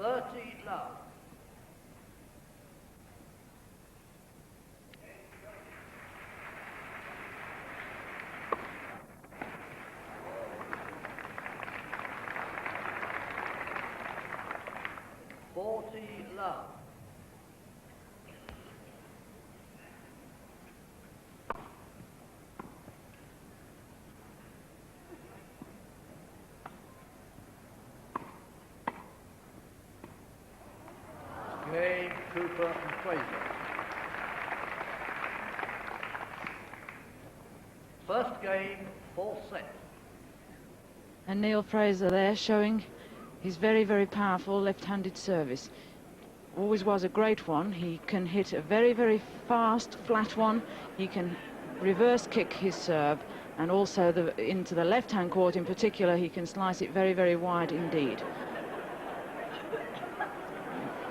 30 love. Love. Game, Cooper and Fraser. First game, 4 sets. And Neale Fraser there showing his very, very powerful left-handed service. Always was a great one. He can hit a very, very fast, flat one. He can reverse kick his serve, and also into the left-hand court in particular, he can slice it very, very wide indeed.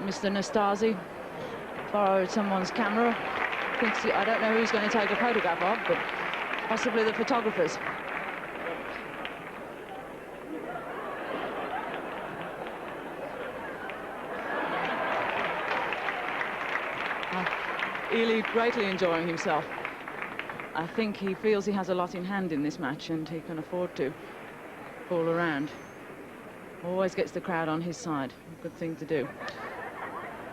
Mr. Nastase borrowed someone's camera. I don't know who's going to take a photograph of, but possibly the photographers. Ilie greatly enjoying himself. I think he feels he has a lot in hand in this match, and he can afford to fool around. Always gets the crowd on his side. Good thing to do.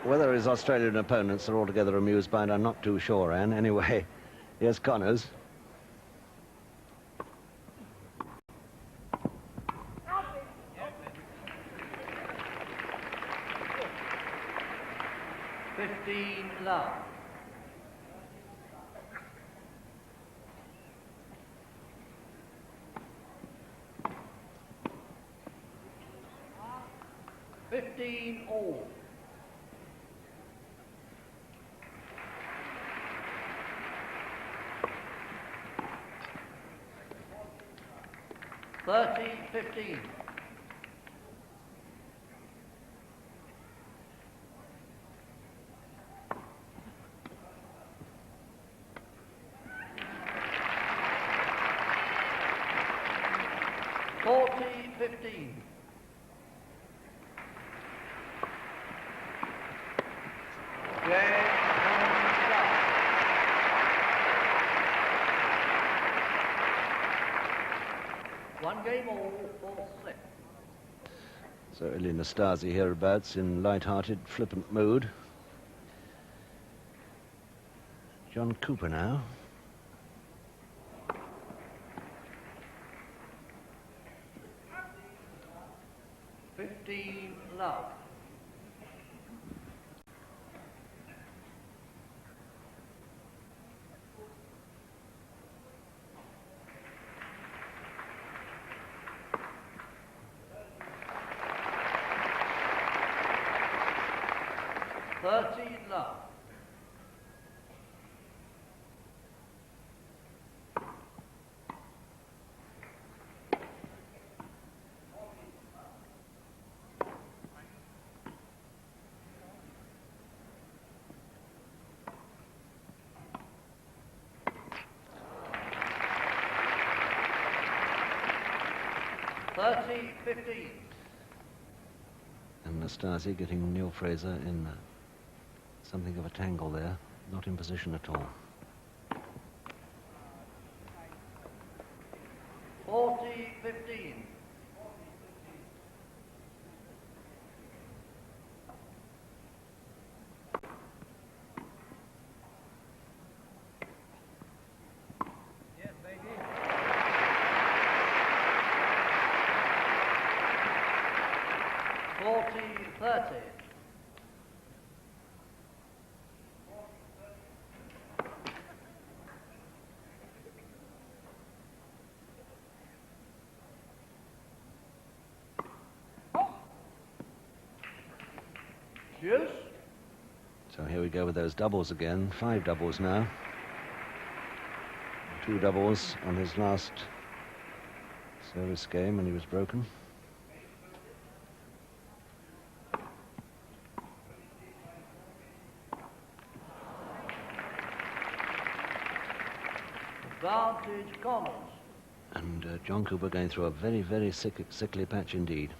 Whether his Australian opponents are altogether amused by it, I'm not too sure, Anne. Anyway, here's Connors. Love. All. 30-15. One game all, 4 sets. So Ilie Nastase hereabouts in light-hearted, flippant mood. John Cooper now. Love. Love. And Nastase getting Neale Fraser in something of a tangle there, not in position at all. 40-15. Yes, baby. 40-30. Yes. So here we go with those doubles again. 5 doubles now. 2 doubles on his last service game when he was broken. Advantage Connors. And John Cooper going through a very, very sickly patch indeed.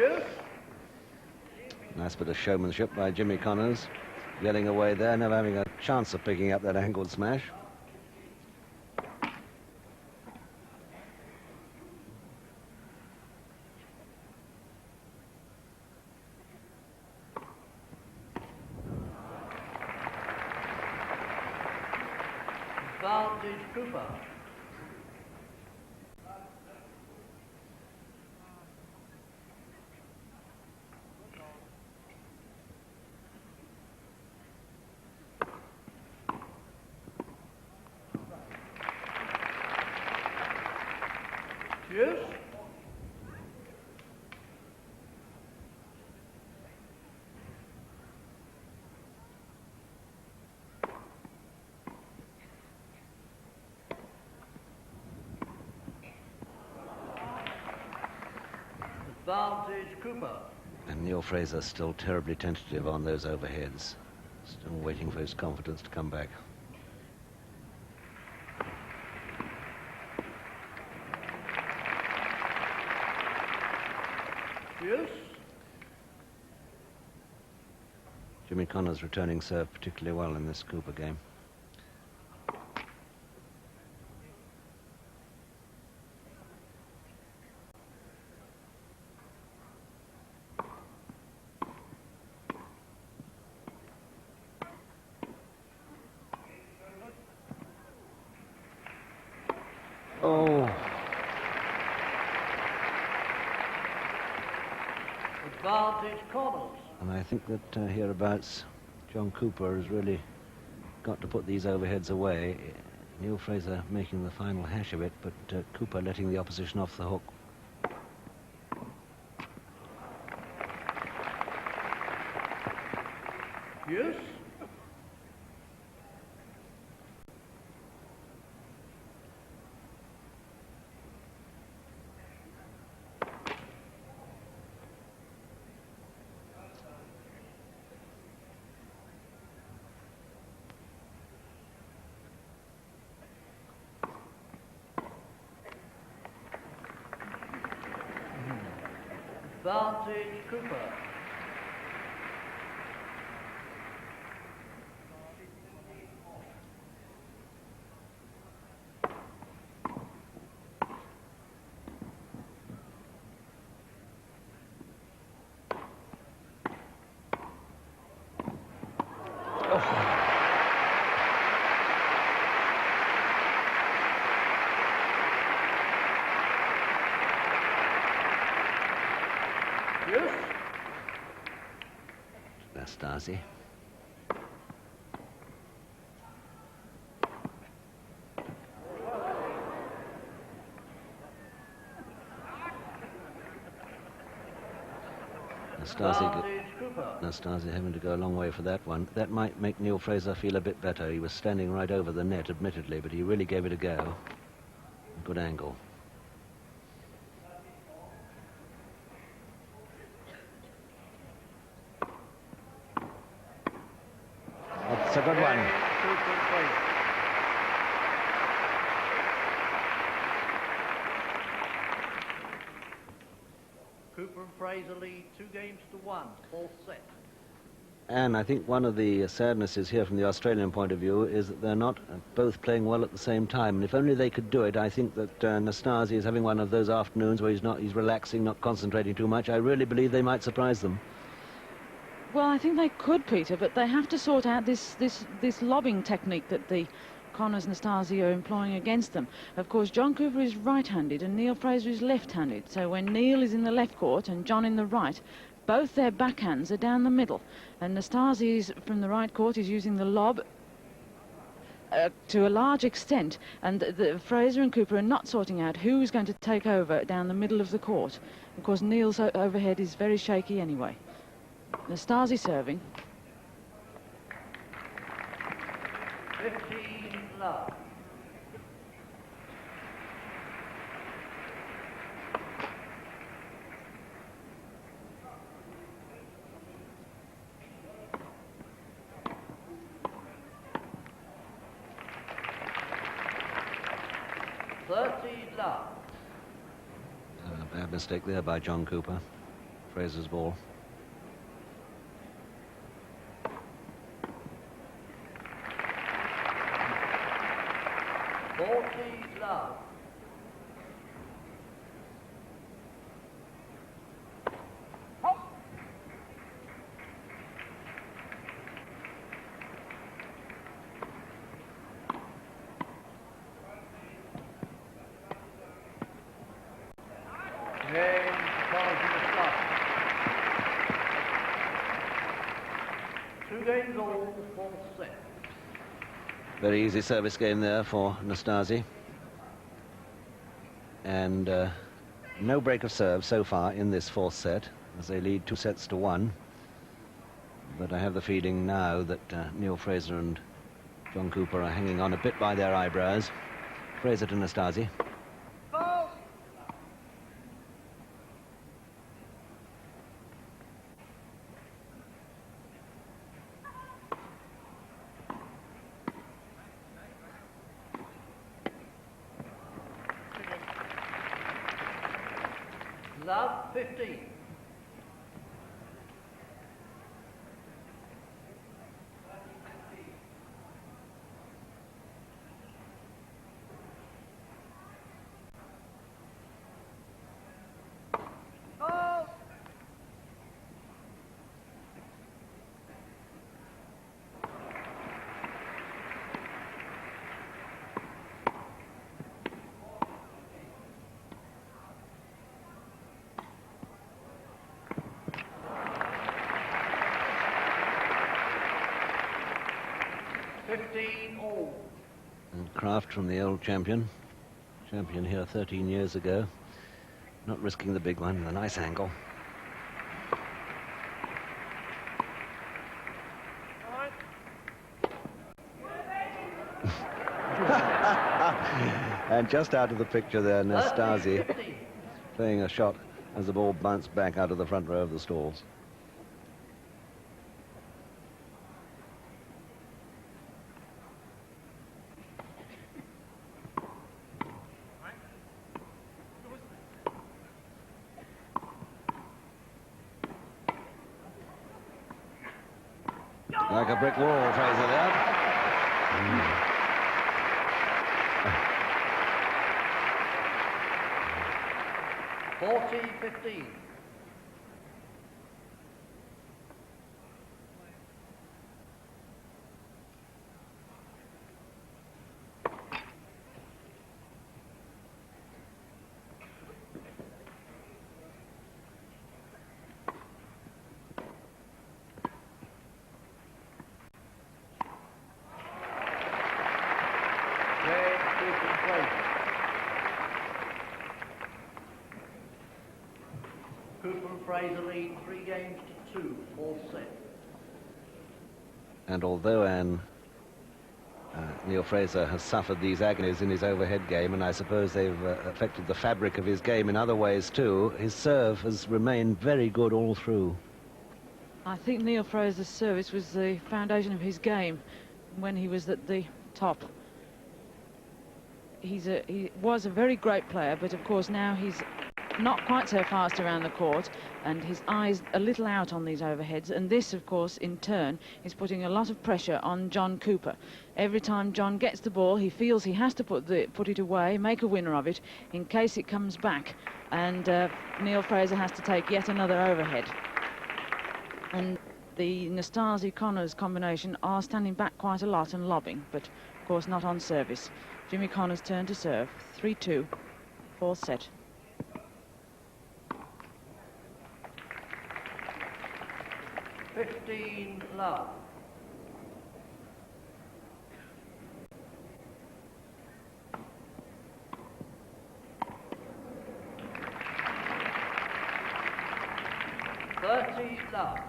Deuce. Nice bit of showmanship by Jimmy Connors. Getting away there, never having a chance of picking up that angled smash. Advantage Cooper. Deuce. Advantage Cooper. And Neale Fraser still terribly tentative on those overheads. Still waiting for his confidence to come back. Deuce. Jimmy Connors returning serve particularly well in this Cooper game. Oh, Advantage Connors. and I think that hereabouts John Cooper has really got to put these overheads away. Neale Fraser making the final hash of it, but Cooper letting the opposition off the hook. Deuce. Advantage Cooper. Deuce. Nastase. Advantage Cooper. Nastase having to go a long way for that one. That might make Neale Fraser feel a bit better. He was standing right over the net, admittedly, but he really gave it a go. Good angle. That's a good one. Cooper and Fraser. Cooper and Fraser lead 2-1, fourth set. And I think one of the sadnesses here from the Australian point of view is that they're not both playing well at the same time. And if only they could do it, I think that Nastase is having one of those afternoons where he's relaxing, not concentrating too much. I really believe they might surprise them. Well, I think they could, Peter, but they have to sort out this lobbing technique that the Connors and Nastase are employing against them. Of course, John Cooper is right-handed and Neale Fraser is left-handed. So when Neale is in the left court and John in the right, both their backhands are down the middle. And Nastase from the right court is using the lob to a large extent. And Fraser and Cooper are not sorting out who is going to take over down the middle of the court. Of course, Neale's overhead is very shaky anyway. Nastase serving. 15 love. A bad mistake there by John Cooper. Fraser's ball. Love. Two games all, full set. Very easy service game there for Nastase. And no break of serve so far in this fourth set, as they lead 2-1. But I have the feeling now that Neale Fraser and John Cooper are hanging on a bit by their eyebrows. Fraser to Nastase. Love 15. Oh! All. And Kraft from the old champion here 13 years ago, not risking the big one, a nice angle. And just out of the picture there, Nastase playing a shot as the ball bounced back out of the front row of the stalls. Like a brick wall, Fraser there. 40-15. Cooper and Fraser lead 3-2, all set. And although Neale Fraser has suffered these agonies in his overhead game, and I suppose they've affected the fabric of his game in other ways too, his serve has remained very good all through. I think Neale Fraser's service was the foundation of his game when he was at the top. He was a very great player, but of course now he's not quite so fast around the court, and his eyes a little out on these overheads, and this of course in turn is putting a lot of pressure on John Cooper. Every time John gets the ball, he feels he has to put it away, make a winner of it in case it comes back, and Neale Fraser has to take yet another overhead. And the Nastase-Connors combination are standing back quite a lot and lobbing, but of course not on service. Jimmy Connors' turn to serve. 3-2, fourth set. Love. Love.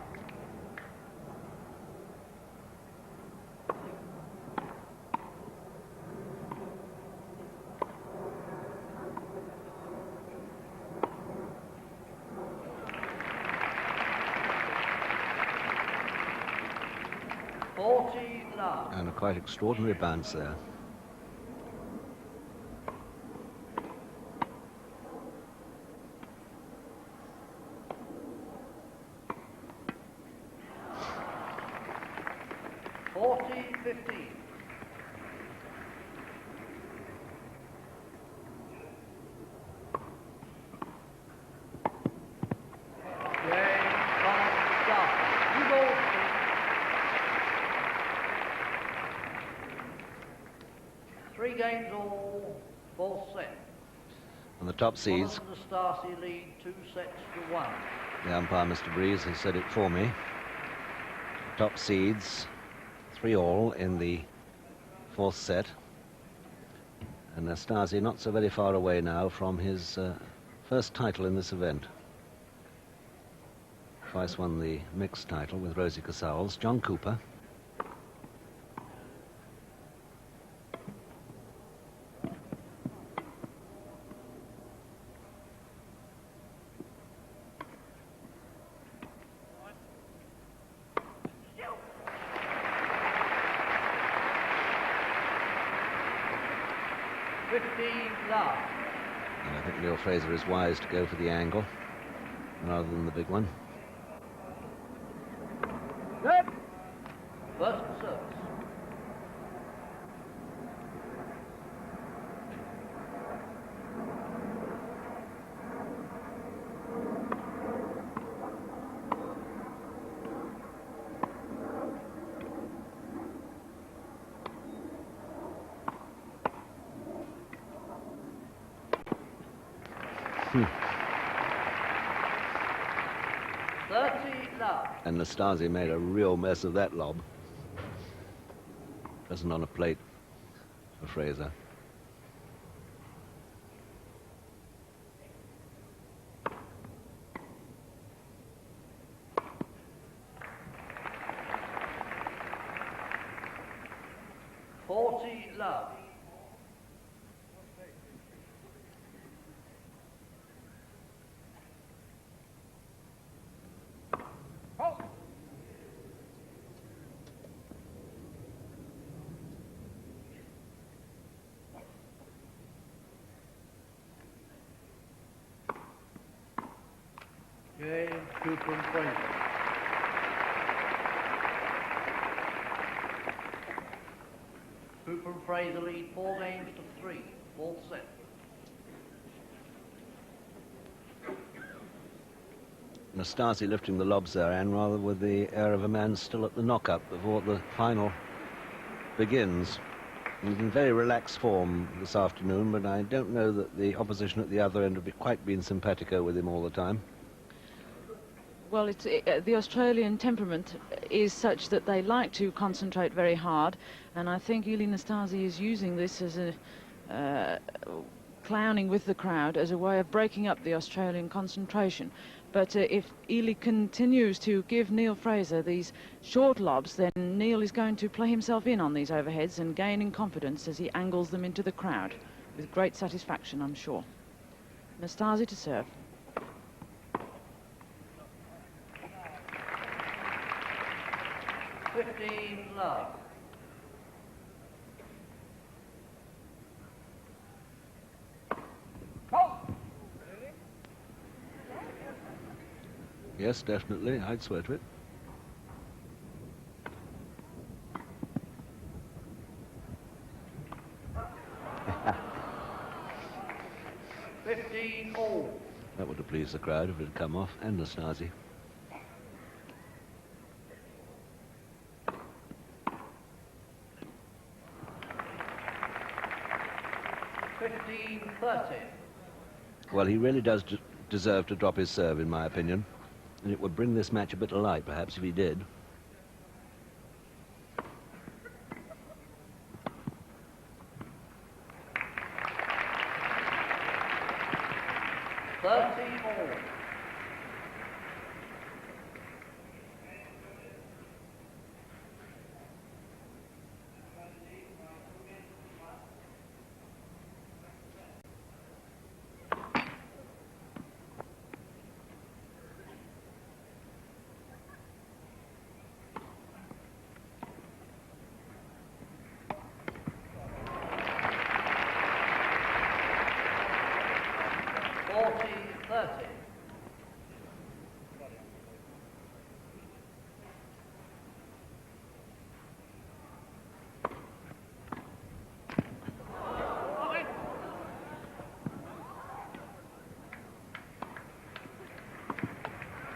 And a quite extraordinary bounce there. 15. Three games all, fourth set. And the top seeds, Nastase lead 2 sets to 1. the umpire, Mr. Breeze, has said it for me. Top seeds, 3-all in the fourth set. And Nastase not so very far away now from his first title in this event. Twice won the mixed title with Rosie Casals. John Cooper. And I think Neale Fraser is wise to go for the angle rather than the big one. Good. First service. And Nastase made a real mess of that lob. Wasn't on a plate for Fraser. Love. Okay, Cooper and Fraser. Cooper and Fraser lead 4 games to 3, fourth set. Nastase lifting the lobs there, and rather with the air of a man still at the knock-up before the final begins. He's in very relaxed form this afternoon, but I don't know that the opposition at the other end have quite been simpatico with him all the time. Well, the Australian temperament is such that they like to concentrate very hard, and I think Ilie Nastase is using this as a clowning with the crowd as a way of breaking up the Australian concentration. But if Ilie continues to give Neale Fraser these short lobs, then Neale is going to play himself in on these overheads and gain in confidence as he angles them into the crowd with great satisfaction, I'm sure. Nastase to serve. Love. Yes, definitely. I'd swear to it. That would have pleased the crowd if it had come off, and Nastase. Well, he really does deserve to drop his serve, in my opinion. And it would bring this match a bit alight, perhaps, if he did.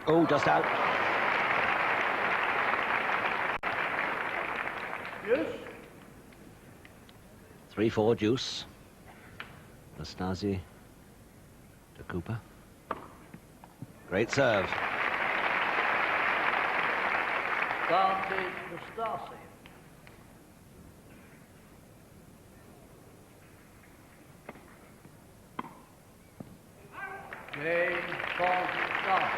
Oh, just out. Yes. 3-4 deuce. Nastase to Cooper. Great serve. Advantage Nastase. Game calls start.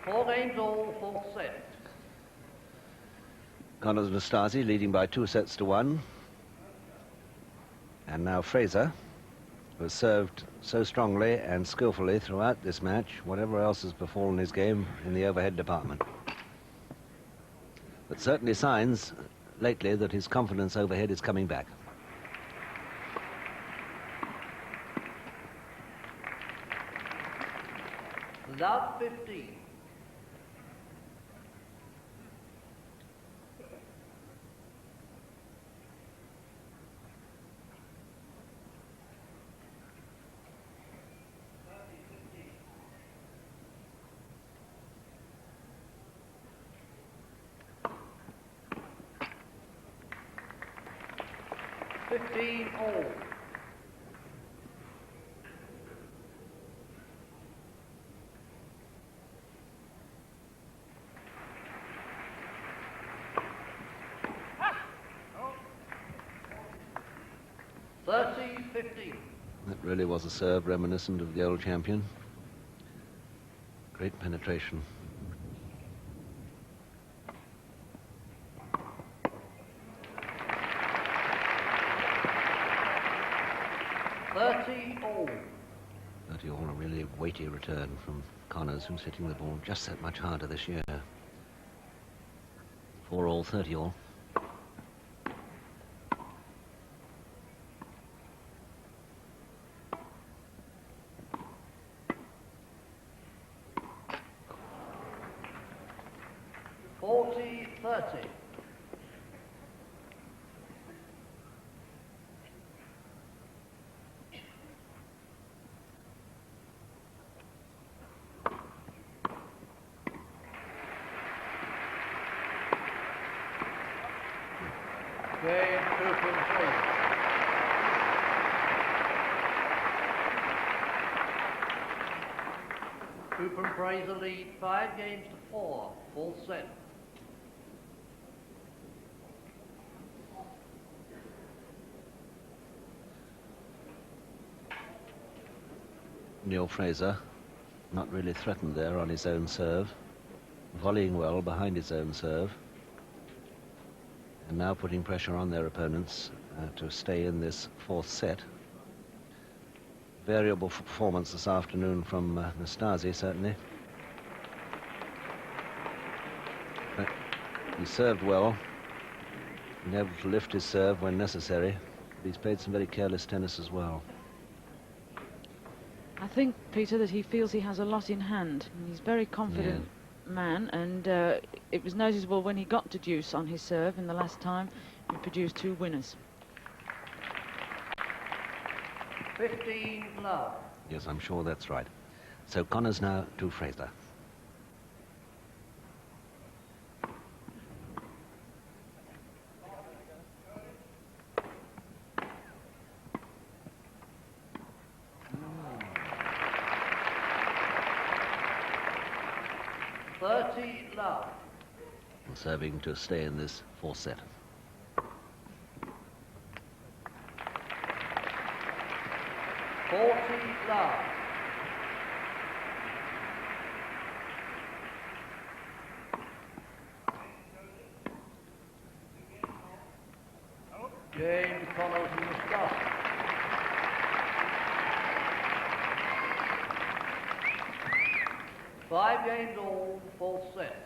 4 games all, 4th set. Connors and Nastase leading by 2-1. And now Fraser, who has served so strongly and skillfully throughout this match, whatever else has befallen his game in the overhead department. But certainly signs lately that his confidence overhead is coming back. Love 15. All. That really was a serve reminiscent of the old champion. Great penetration. all. 30 all, a really weighty return from Connors, who's hitting the ball just that much harder this year. 4 all, 30 all. Cooper and Fraser lead 5 games to 4, full set. Neale Fraser, not really threatened there on his own serve, volleying well behind his own serve, and now putting pressure on their opponents to stay in this 4th set. Variable performance this afternoon from Nastase, certainly. But he served well, and able to lift his serve when necessary. But he's played some very careless tennis as well. I think, Peter, that he feels he has a lot in hand. He's a very confident man, and it was noticeable when he got to deuce on his serve in the last time. He produced 2 winners. 15 love. Yes, I'm sure that's right. So Connors now to Fraser. Love. Serving to stay in this 4th set. Love. Game Connors and Nastase. Five games all, 4th set.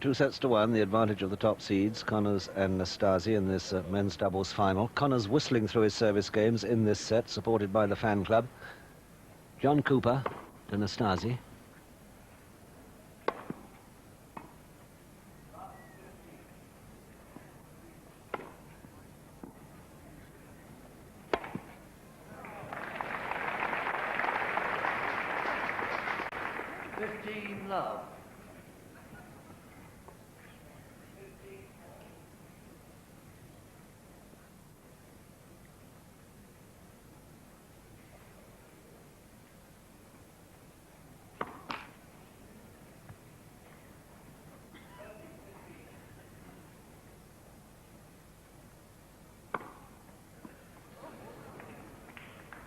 2-1, the advantage of the top seeds, Connors and Nastase, in this men's doubles final. Connors whistling through his service games in this set, supported by the fan club. John Cooper to Nastase. 15 love.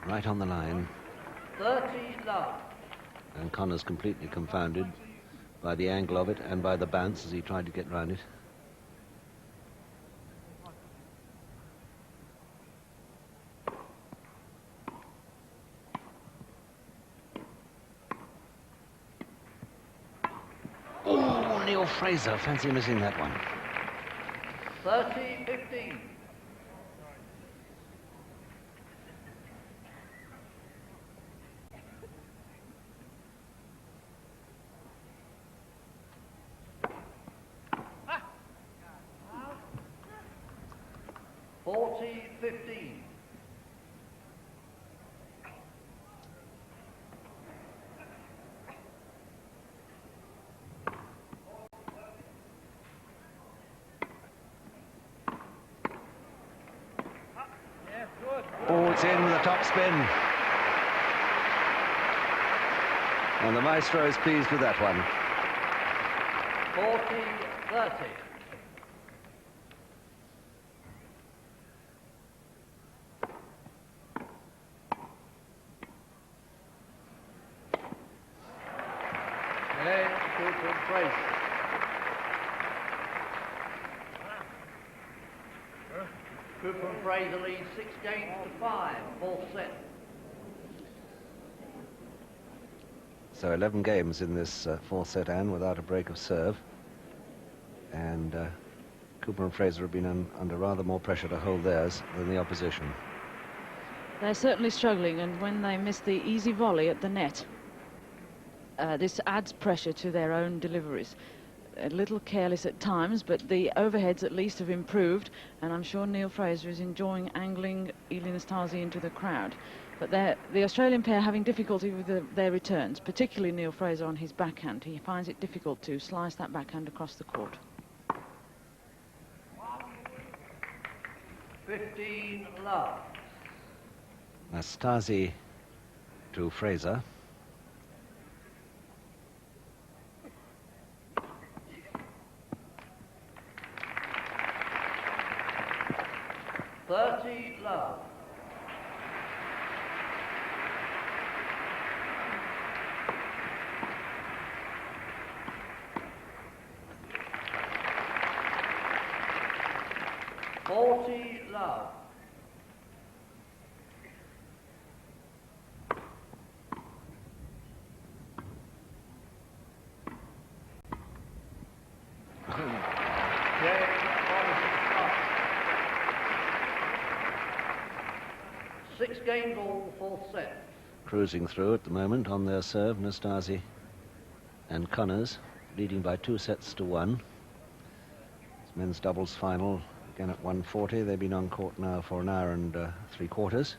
Right on the line. 30 love. And Connor's completely confounded by the angle of it and by the bounce as he tried to get round it. Oh, Neale Fraser, fancy missing that one. 30-15. Oh, it's in with a top spin. And the maestro is pleased with that one. 40-30. And Cooper and Fraser. Cooper and Fraser lead 6 games to 5, fourth set. So 11 games in this fourth set, Anne, without a break of serve. And Cooper and Fraser have been under rather more pressure to hold theirs than the opposition. They're certainly struggling, and when they miss the easy volley at the net, this adds pressure to their own deliveries. A little careless at times, but the overheads at least have improved, and I'm sure Neale Fraser is enjoying angling Ilie Nastase into the crowd. But the Australian pair having difficulty with their returns, particularly Neale Fraser on his backhand. He finds it difficult to slice that backhand across the court. 15 love. Nastase to Fraser. Love. Love. Six games all, fourth set. Cruising through at the moment on their serve, Nastase and Connors, leading by 2-1. It's men's doubles final again at 1:40. They've been on court now for an hour and 3/4.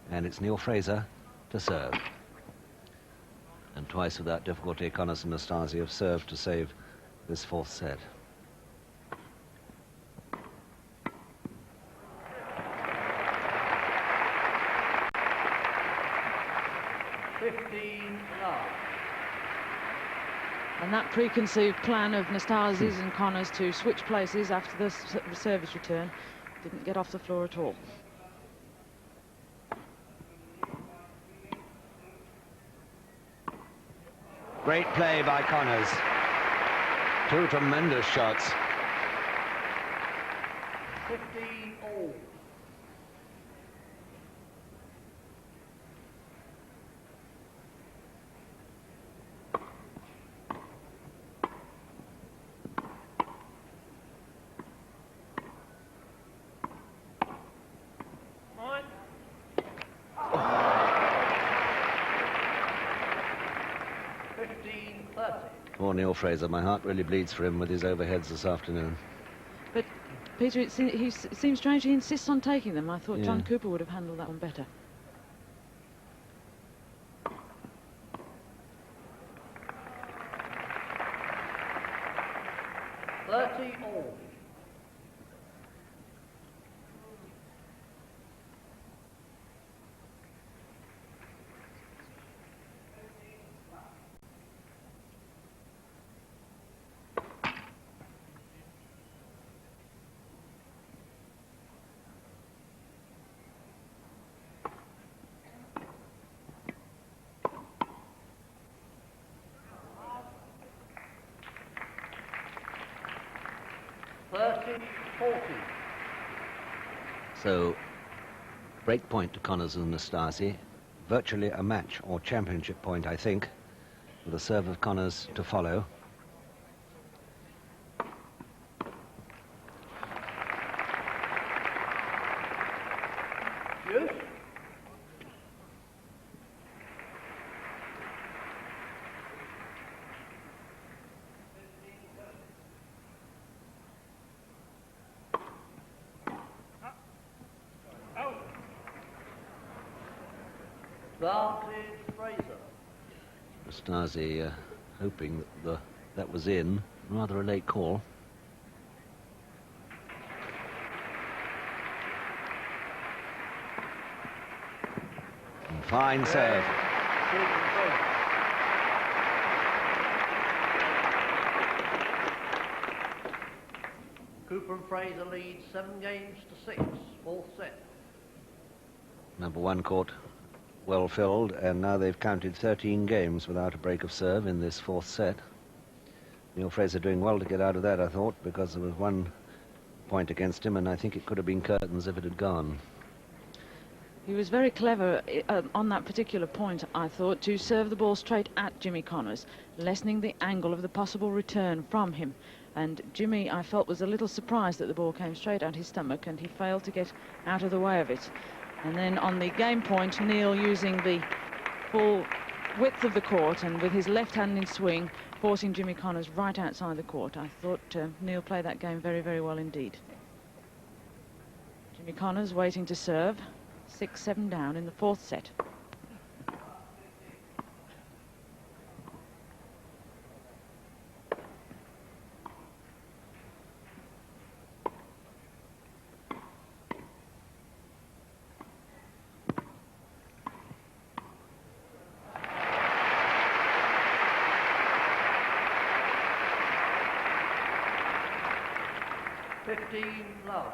And it's Neale Fraser to serve. And twice without difficulty, Connors and Nastase have served to save this fourth set. And that preconceived plan of Nastase's and Connors to switch places after the service return didn't get off the floor at all. Great play by Connors. Two tremendous shots. 15 all. Poor Neale Fraser, my heart really bleeds for him with his overheads this afternoon. But, Peter, it seems strange he insists on taking them. I thought John Cooper would have handled that one better. 30-40. So, break point to Connors and Nastase. Virtually a match or championship point, I think, with a serve of Connors to follow. Yes. Advantage Fraser. Nastase hoping that that was in. Rather a late call. And fine serve. Cooper and Fraser lead 7-6, fourth set. Number one court well filled, and now they've counted 13 games without a break of serve in this fourth set. Neale Fraser doing well to get out of that, I thought, because there was 1 point against him, and I think it could have been curtains if it had gone. He was very clever on that particular point, I thought, to serve the ball straight at Jimmy Connors, lessening the angle of the possible return from him. And Jimmy, I felt, was a little surprised that the ball came straight at his stomach, and he failed to get out of the way of it. And then on the game point, Neale using the full width of the court and with his left hand in swing, forcing Jimmy Connors right outside the court. I thought Neale played that game very, very well indeed. Jimmy Connors waiting to serve. 6-7 down in the fourth set. Love.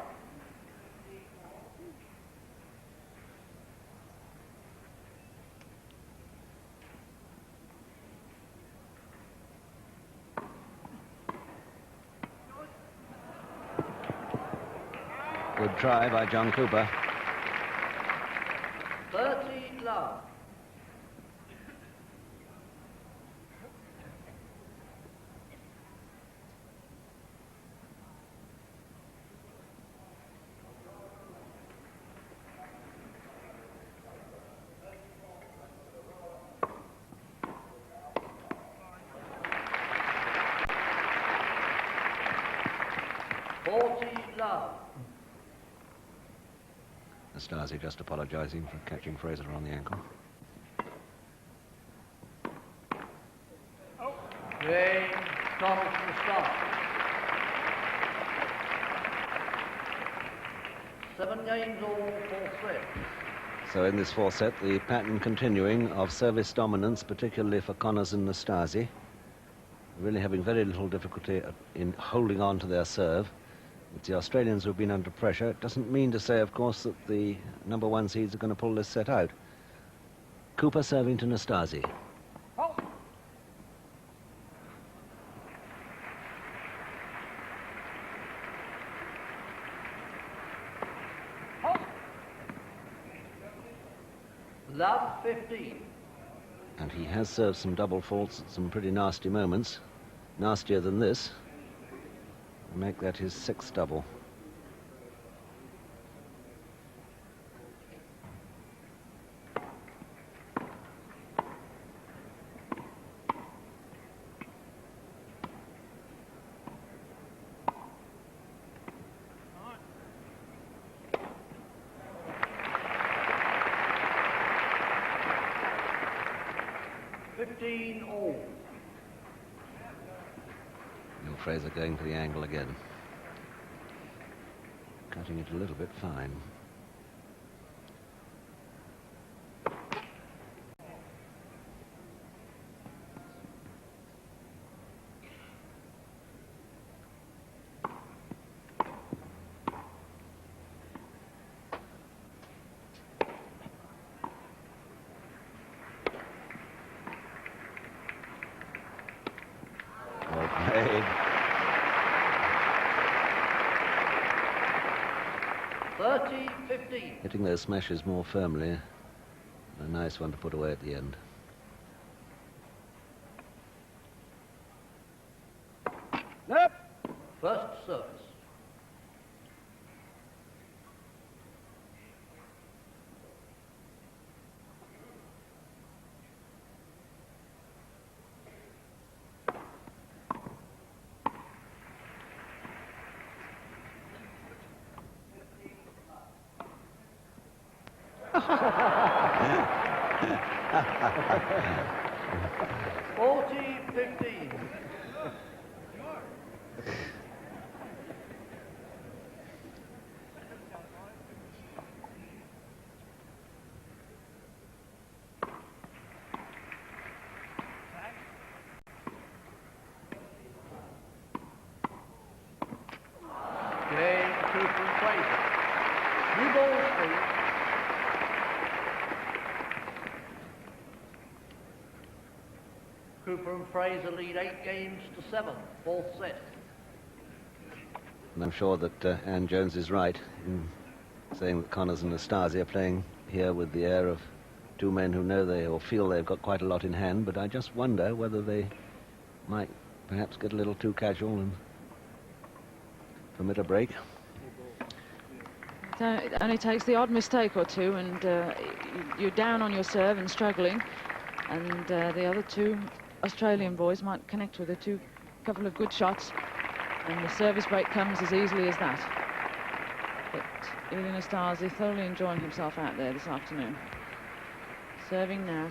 Good try by John Cooper. 30 love. Nastase just apologising for catching Fraser on the ankle. Game Donald from the start. 7 games all, fourth set. So in this fourth set, the pattern continuing of service dominance, particularly for Connors and Nastase, really having very little difficulty in holding on to their serve. It's the Australians who've been under pressure. It doesn't mean to say, of course, that the number one seeds are going to pull this set out. Cooper serving to Nastase. Love 15. And he has served some double faults at some pretty nasty moments. Nastier than this. Make that his 6th double. Fraser going for the angle again. Cutting it a little bit fine. Well played. hitting those smashes more firmly. A nice one to put away at the end. Yep. First service. Forty 15. Game Cooper and Fraser. New balls, please. Cooper and Fraser lead 8 games to 7. Fourth set. And I'm sure that Anne Jones is right in saying that Connors and Nastase are playing here with the air of two men who know they or feel they've got quite a lot in hand, but I just wonder whether they might perhaps get a little too casual and permit a break. It only takes the odd mistake or two, and you're down on your serve and struggling, and the other two Australian boys might connect with a couple of good shots, and the service break comes as easily as that. But Ilie Nastase thoroughly enjoying himself out there this afternoon. Serving now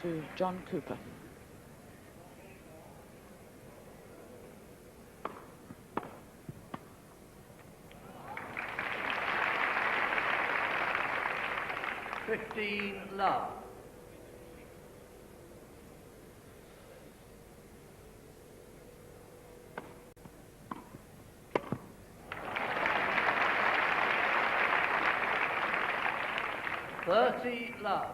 to John Cooper. Love. Love.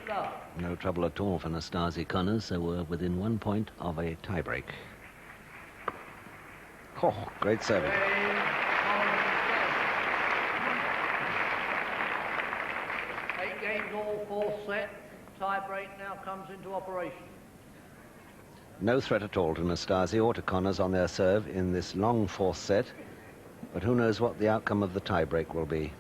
Love. No trouble at all for Nastase Connors, so we're within 1 point of a tiebreak. Oh, great serving. 8 games all, fourth set. Tiebreak now comes into operation. No threat at all to Nastase or to Connors on their serve in this long fourth set, but who knows what the outcome of the tiebreak will be.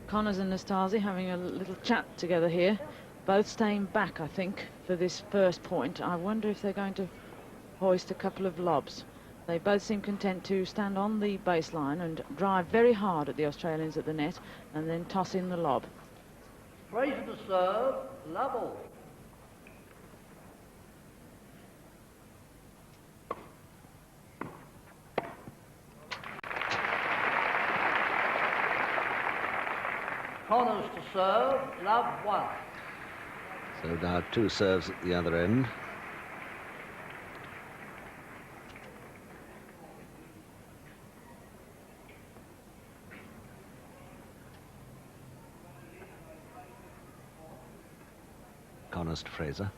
Connors and Nastase having a little chat together here, both staying back, I think, for this first point. I wonder if they're going to hoist a couple of lobs. They both seem content to stand on the baseline and drive very hard at the Australians at the net and then toss in the lob. Fraser to serve, Lovell. Connors to serve, Love 1. So now 2 serves at the other end. Connors to Fraser.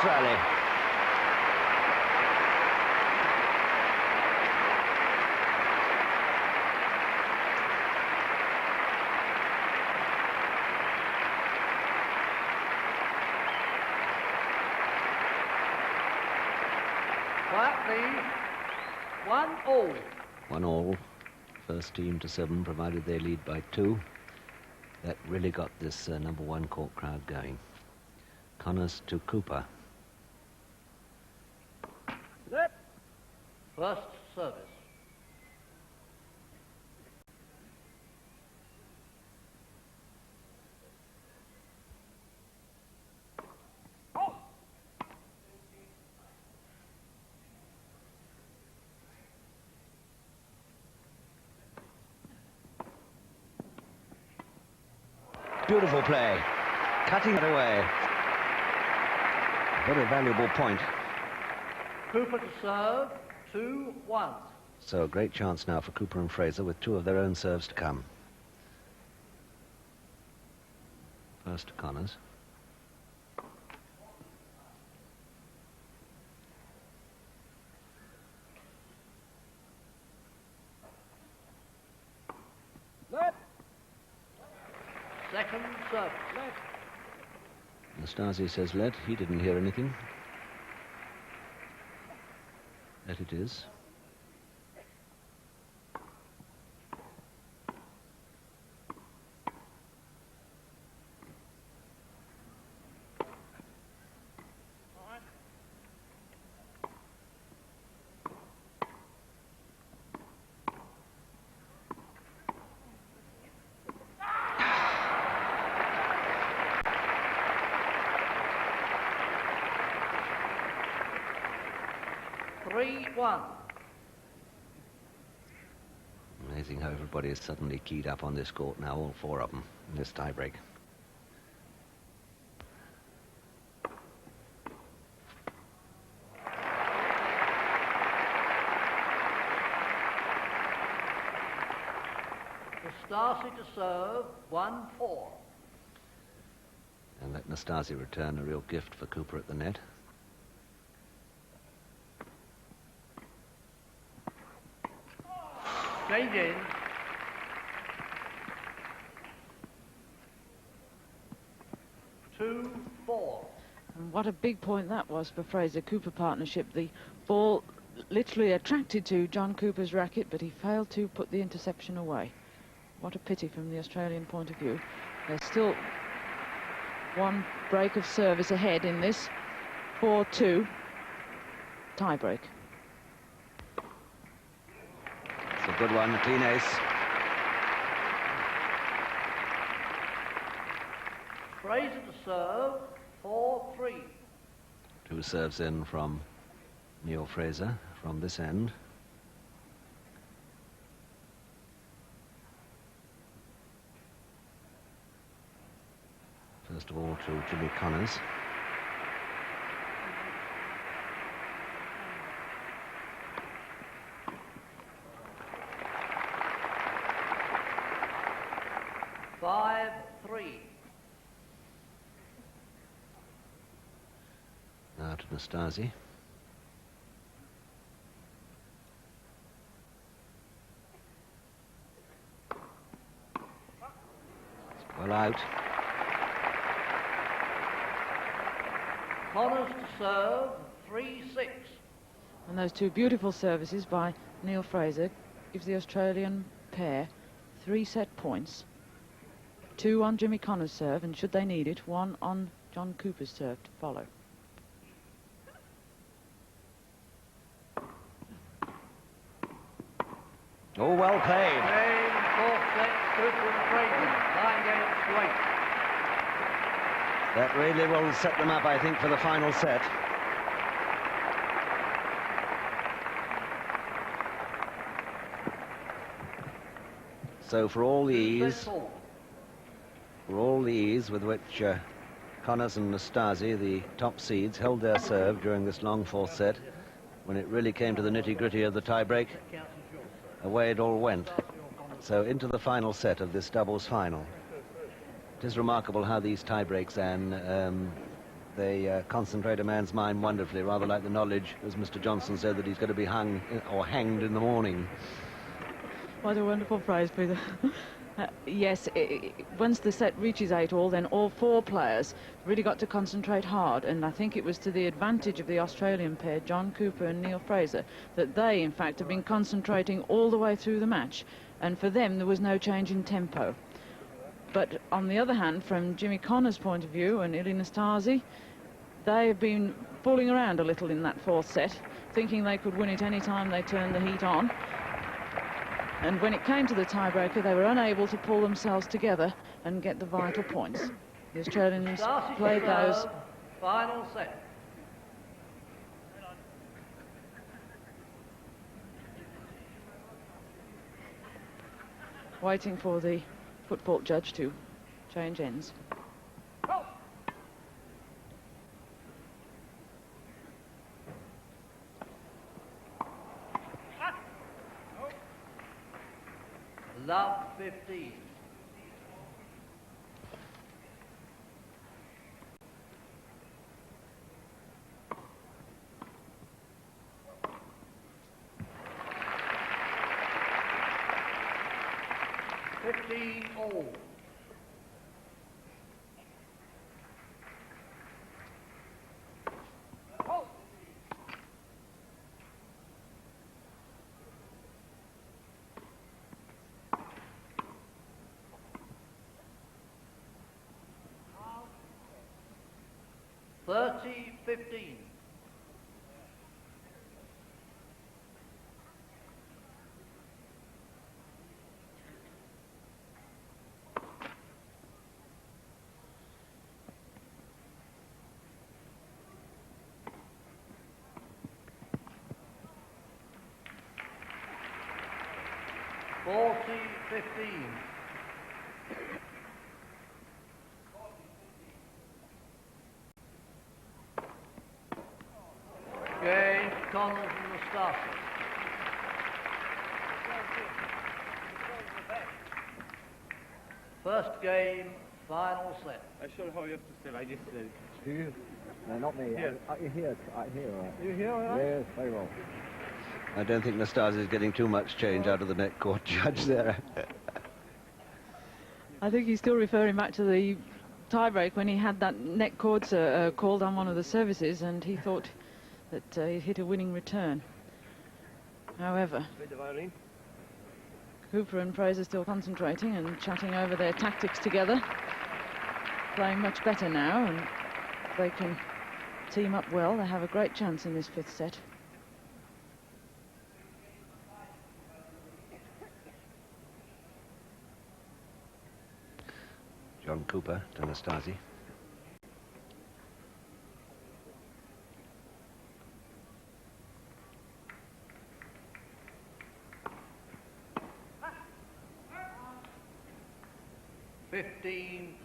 Rally. Quiet, please. 1-all. 1-all. First team to 7, provided they lead by 2. That really got this number 1 court crowd going. Connors to Cooper. First service. Beautiful play. Cutting it away. Very valuable point. Cooper to serve, 2-1. So a great chance now for Cooper and Fraser with two of their own serves to come. First to Connors. Second service. Nastase says let. He didn't hear anything. Let it is. Amazing how everybody is suddenly keyed up on this court now, all four of them, in this tiebreak. Nastase to serve, 1-4. And let Nastase return, a real gift for Cooper at the net. Change in. Two, 4. And what a big point that was for Fraser-Cooper partnership. The ball literally attracted to John Cooper's racket, but he failed to put the interception away. What a pity from the Australian point of view. There's still one break of service ahead in this 4-2 tiebreak. It's a good one, a clean ace. Fraser to serve, 4-3. Two serves in from Neale Fraser from this end. First of all to Jimmy Connors. Now to Nastase. Well out. Connors to serve, 3-6. And those two beautiful services by Neale Fraser gives the Australian pair 3 set points. 2 on Jimmy Connors' serve, and should they need it, 1 on John Cooper's serve to follow. Oh, well played. Game, 4th set, Cooper and Fraser, 9 games to 8. That really will set them up, I think, for the final set. So for all the ease with which Connors and Nastase, the top seeds, held their serve during this long 4th set, when it really came to the nitty-gritty of the tiebreak, away it all went. So into the final set of this doubles final. It is remarkable how these tiebreaks, Anne, they concentrate a man's mind wonderfully, rather like the knowledge, as Mr. Johnson said, that he's going to be hung or hanged in the morning. What a wonderful phrase, Peter. Yes, once the set reaches 8-all, then all 4 players really got to concentrate hard, and I think it was to the advantage of the Australian pair, John Cooper and Neale Fraser, that they, in fact, have been concentrating all the way through the match, and for them there was no change in tempo. But on the other hand, from Jimmy Connors' point of view and Ilie Nastase, they've been fooling around a little in that fourth set, thinking they could win it any time they turned the heat on. And when it came to the tiebreaker, they were unable to pull themselves together and get the vital points. The Australians played those. Final set. Waiting for the football judge to change ends. Love 15. All. 30-15. Game Connell from Nastase. First game, final set. I show how you have to say like this. Do you? No, not me. Here. I hear, all right. You hear all right? Yes, very well. I don't think Nastase is getting too much change out of the net court judge there. I think he's still referring back to the tiebreak when he had that net courts called on one of the services, and he thought that he hit a winning return. However, Cooper and Fraser still concentrating and chatting over their tactics together, playing much better now, and if they can team up well, they have a great chance in this fifth set. John Cooper to Nastase.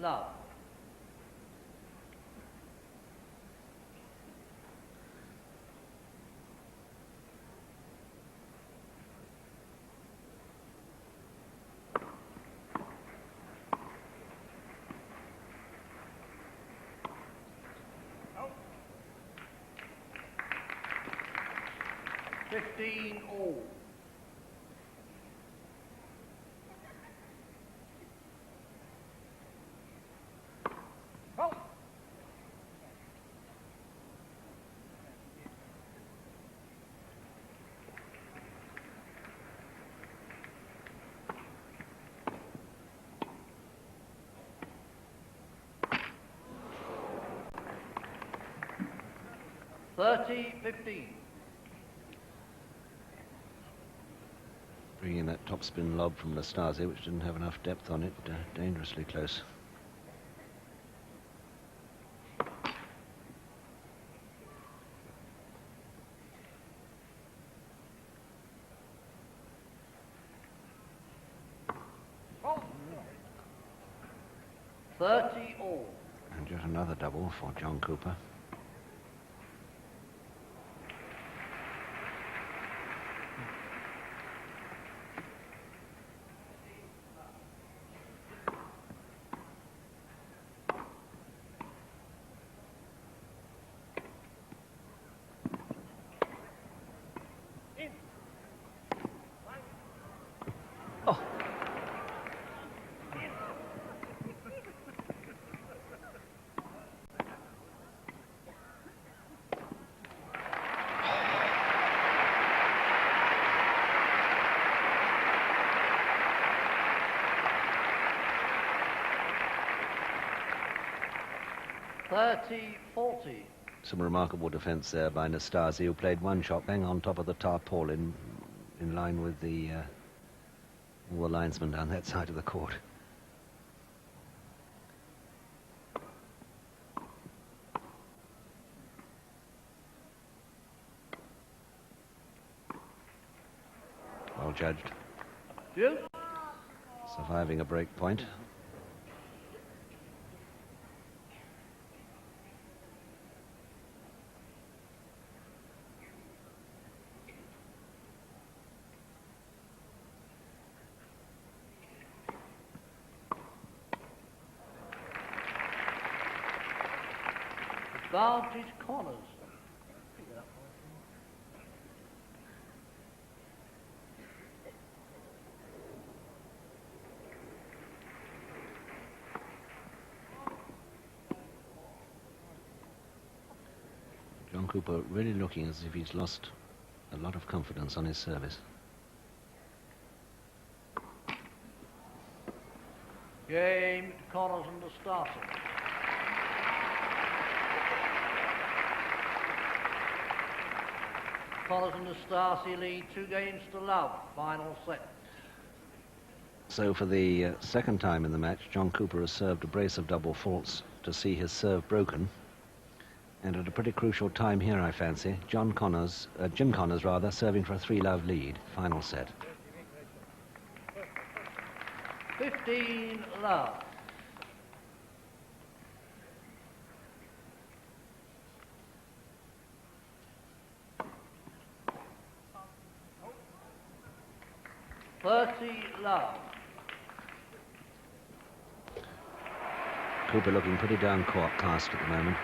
Love. Oh. 15 all. Bringing in that topspin lob from Nastase, which didn't have enough depth on it, dangerously close. Oh. 30 all. And just another double for John Cooper. $30-40. Some remarkable defence there by Nastase, who played one shot bang on top of the tarpaulin, in line with all the linesmen down that side of the court. Well judged. You? Surviving a break point. Advantage corners. John Cooper really looking as if he's lost a lot of confidence on his service. Game to corners and Nastase. Connors and Nastase lead 2 games to love. Final set. So for the second time in the match, John Cooper has served a brace of double faults to see his serve broken. And at a pretty crucial time here, I fancy, Jim Connors serving for a 3-love lead. Final set. 15 love. Love. Cooper looking pretty downcast at the moment.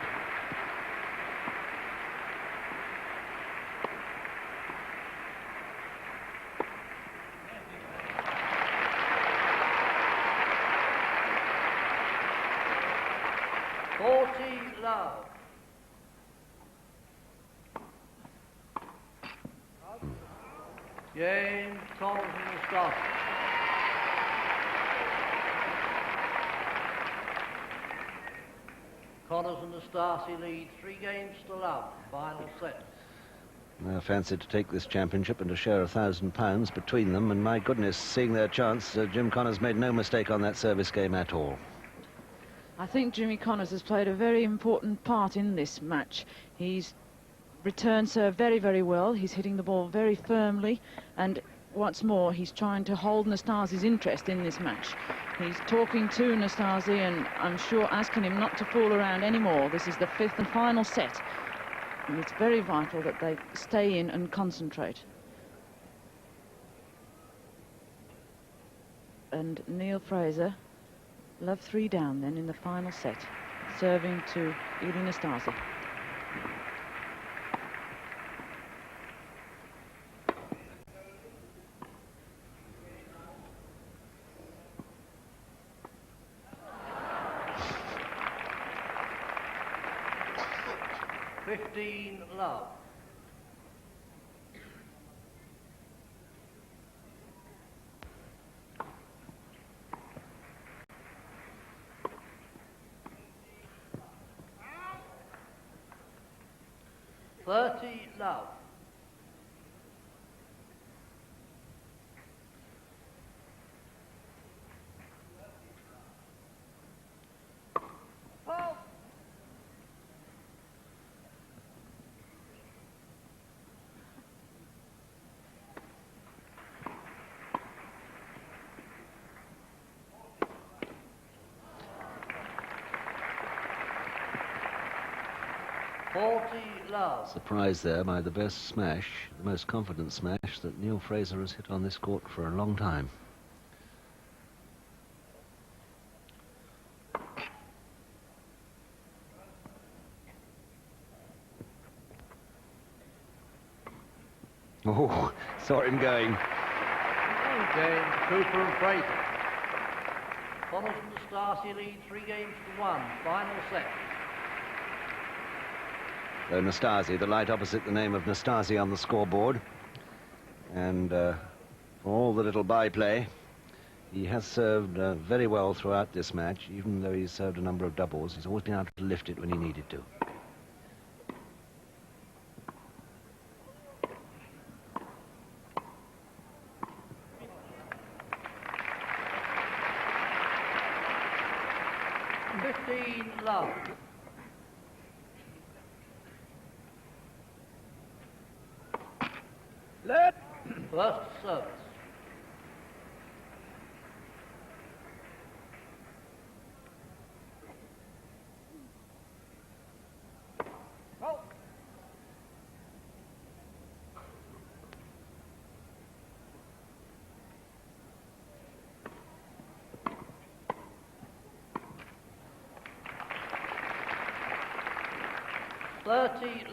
Love. Game Connors and Nastase. Connors and Nastase lead 3 games to love. Final set. I fancied to take this championship and to share £1,000 between them, and my goodness, seeing their chance, Jim Connors made no mistake on that service game at all. I think Jimmy Connors has played a very important part in this match. He's returned serve very, very well. He's hitting the ball very firmly, and what's more, he's trying to hold Nastase's interest in this match. He's talking to Nastase, and I'm sure asking him not to fool around anymore. This is the 5th and final set, and it's very vital that they stay in and concentrate. And Neale Fraser, love 3 down then in the final set, serving to Ilie Nastase. Love. Love. Love. Surprised there by the best smash, the most confident smash that Neale Fraser has hit on this court for a long time. Oh, saw him going. Game Cooper and Fraser. Connors and Nastase lead 3 games to 1. Final set. So Nastase, the light opposite the name of Nastase on the scoreboard. And for all the little byplay, he has served very well throughout this match, even though he's served a number of doubles. He's always been able to lift it when he needed to. 15 love. Let. First service. Oh.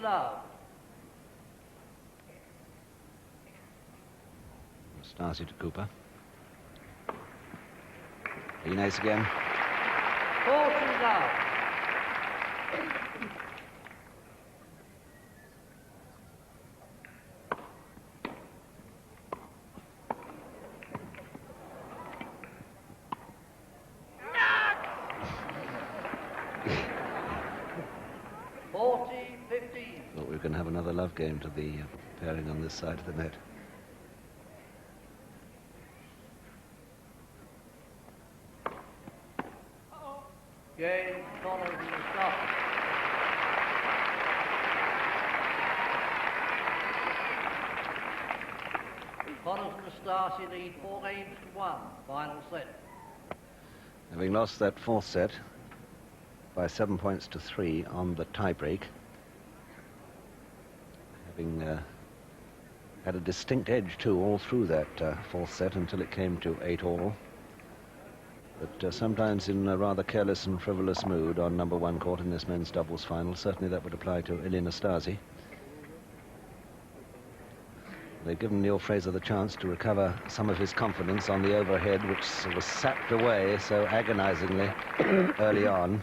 Love. Nastase to Cooper. Ilie Nastase again. 40 love. Thought we were going to have another love game to the pairing on this side of the net. Game follows the stop. Connors and Nastase lead 4 games to 1. Final set. Having lost that fourth set by 7 points to 3 on the tie-break, having had a distinct edge too all through that fourth set until it came to 8-all. But sometimes in a rather careless and frivolous mood on number 1 court in this men's doubles final. Certainly that would apply to Ilie Nastase. They've given Neale Fraser the chance to recover some of his confidence on the overhead, which was sapped away so agonizingly early on.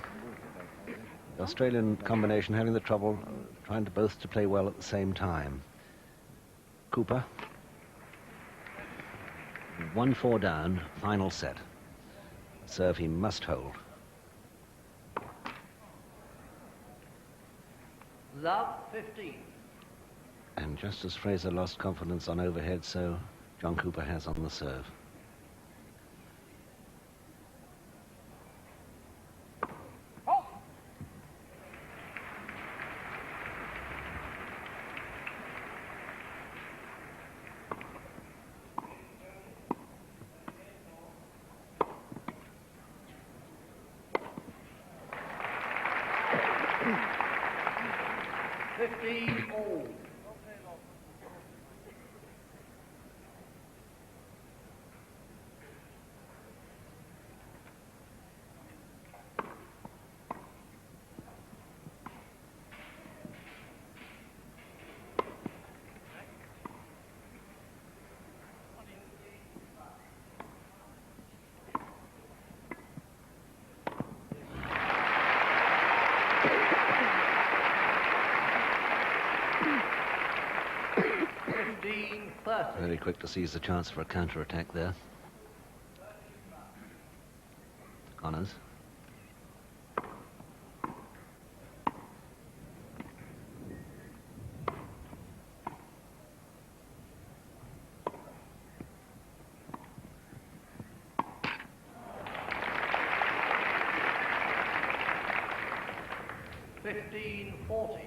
The Australian combination having the trouble trying to both to play well at the same time. Cooper. 1-4 down, final set. Serve he must hold. Love 15. And just as Fraser lost confidence on overhead, so John Cooper has on the serve. Oh. All. Very quick to seize the chance for a counter-attack there. Connors.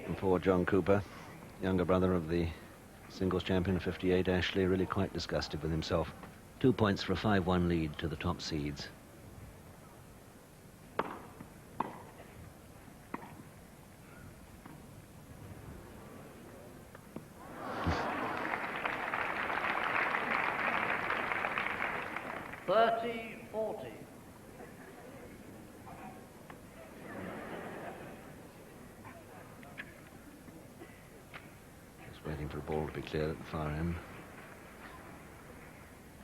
And for John Cooper, younger brother of the singles champion of 58, Ashley, really quite disgusted with himself. 2 points for a 5-1 lead to the top seeds. Waiting for a ball to be cleared at the far end.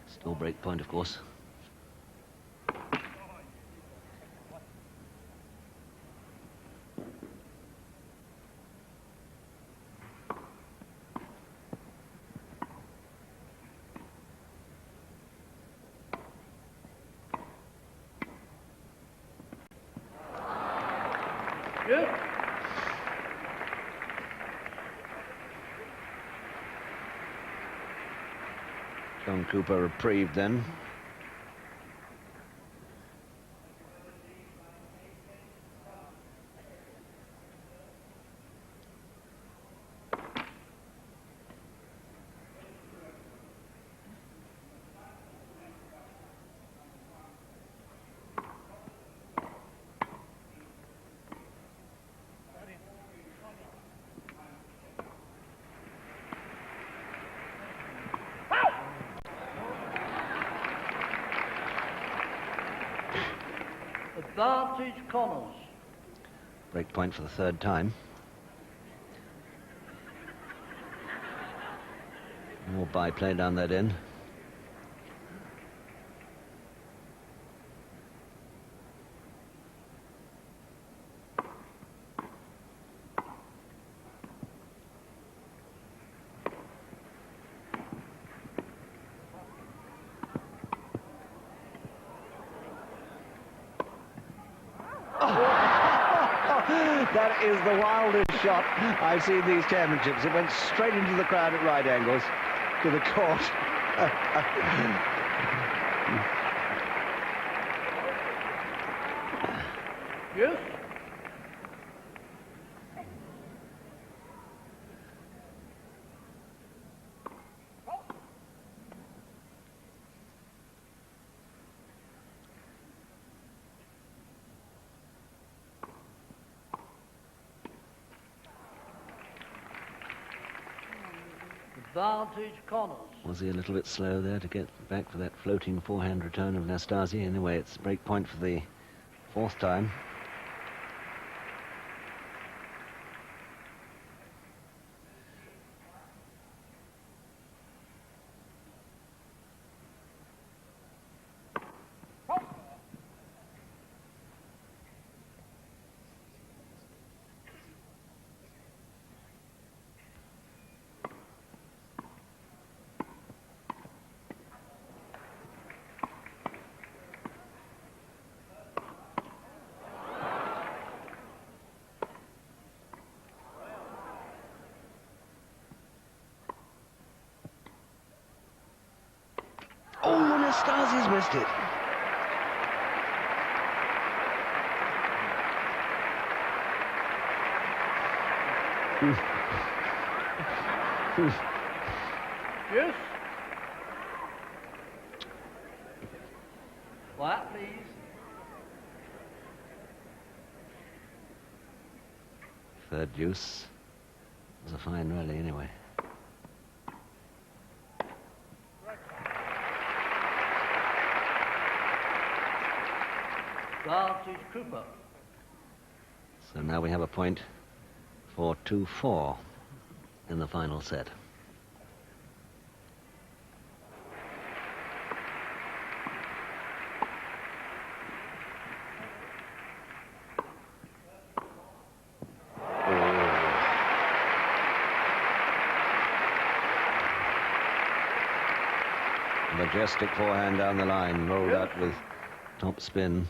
Still break point, of course. Good. John Cooper reprieved then. Advantage Connors. Break point for the third time. More byplay down that end. That is the wildest shot I've seen these championships. It went straight into the crowd at right angles to the court. Yes. Advantage Connors. Was he a little bit slow there to get back for that floating forehand return of Nastase? Anyway, it's break point for the fourth time. Oh, Nastase's missed it. Yes. Quiet, please. Third deuce. It was a fine rally anyway. Advantage Cooper. So now we have a point for 2-4 in the final set. Majestic forehand down the line, rolled out with top spin.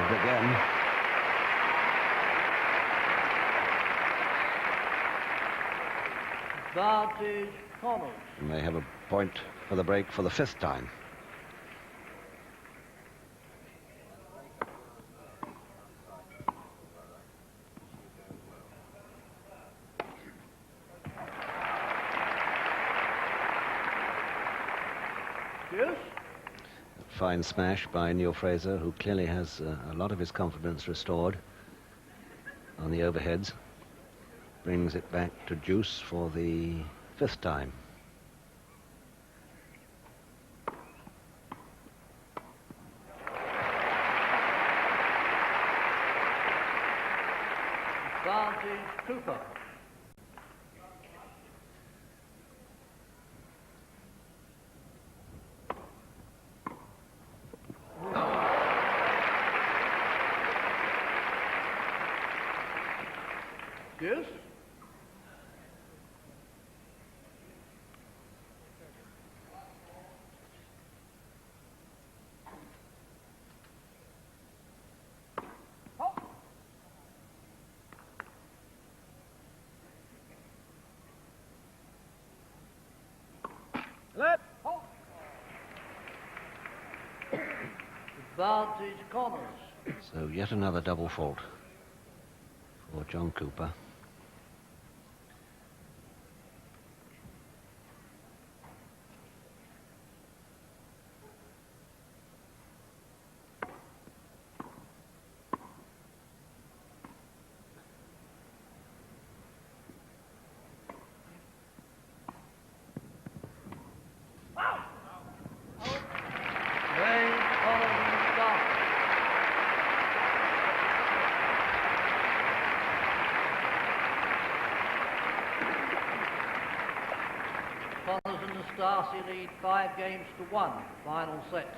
Again. Advantage Connors. And they have a point for the break for the fifth time. Yes. Fine smash by Neale Fraser, who clearly has a lot of his confidence restored on the overheads. Brings it back to deuce for the fifth time. Advantage Cooper. Yes. Let. Advantage Connors. So yet another double fault for John Cooper. Nastase lead 5 games to 1. Final sets.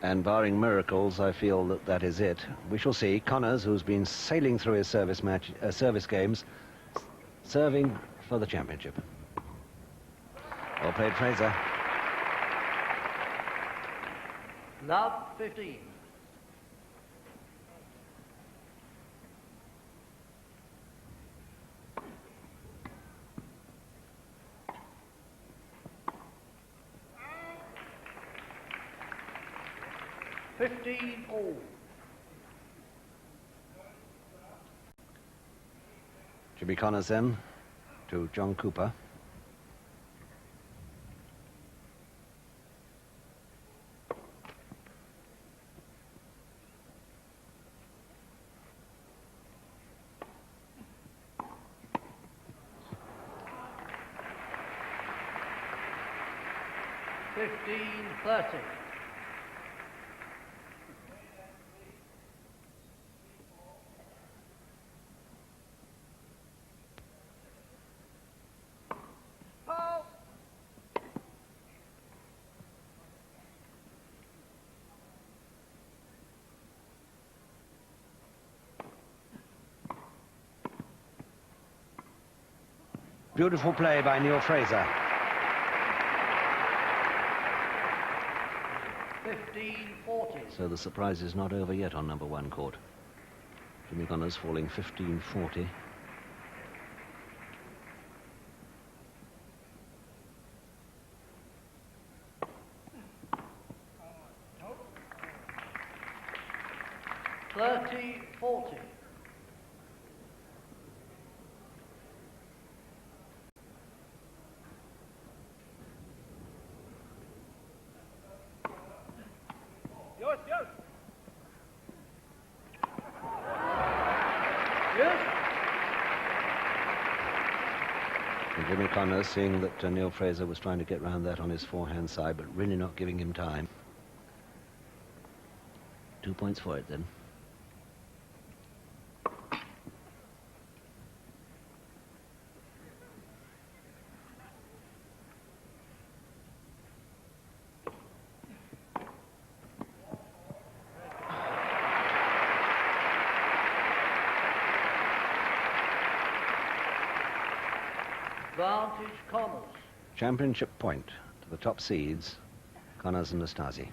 And barring miracles, I feel that that is it. We shall see. Connors, who's been sailing through his service games, serving for the championship. Well played, Fraser. Love 15. All. Jimmy Connors then to John Cooper. $15-30. Beautiful play by Neale Fraser. 15-40. So the surprise is not over yet on number 1 court. Jimmy Connors falling 15-40. $30-40. Yours, yours. Yes. And Jimmy Connors, seeing that Neale Fraser was trying to get round that on his forehand side, but really not giving him time. 2 points for it then. Advantage Connors. Championship point to the top seeds, Connors and Nastase.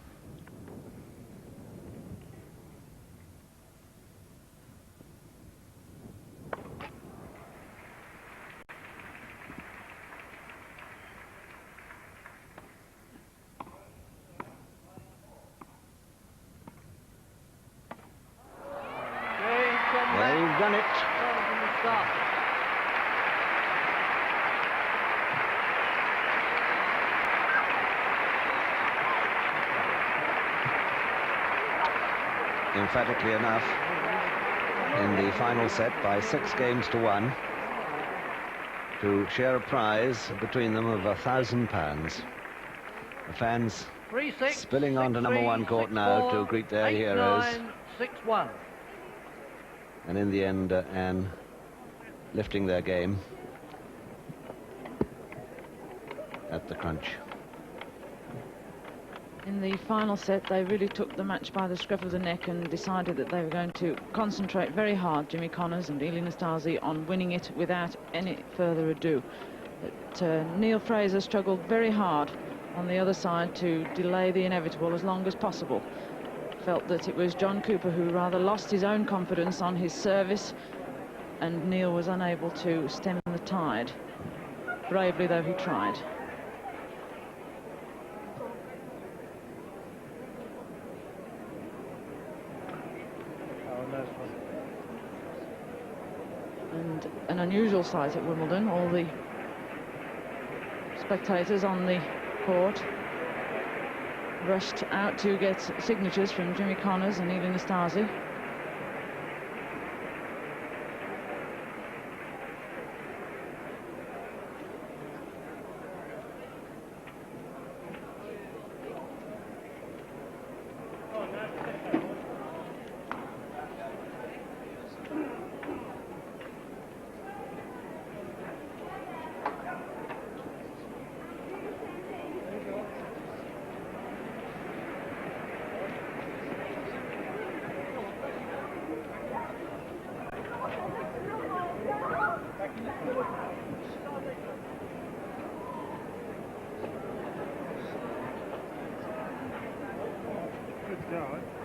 They've done it. Emphatically enough, in the final set by 6 games to 1, to share a prize between them of £1,000. The fans 3-6, spilling onto number 1 court now to greet their heroes. 6-1. And in the end, Anne lifting their game at the crunch. In the final set, they really took the match by the scruff of the neck and decided that they were going to concentrate very hard, Jimmy Connors and Ilie Nastase, on winning it without any further ado. But Neale Fraser struggled very hard on the other side to delay the inevitable as long as possible. Felt that it was John Cooper who rather lost his own confidence on his service, and Neale was unable to stem the tide, bravely though he tried. And an unusual sight at Wimbledon, all the spectators on the court rushed out to get signatures from Jimmy Connors and Ilie Nastase. Good start.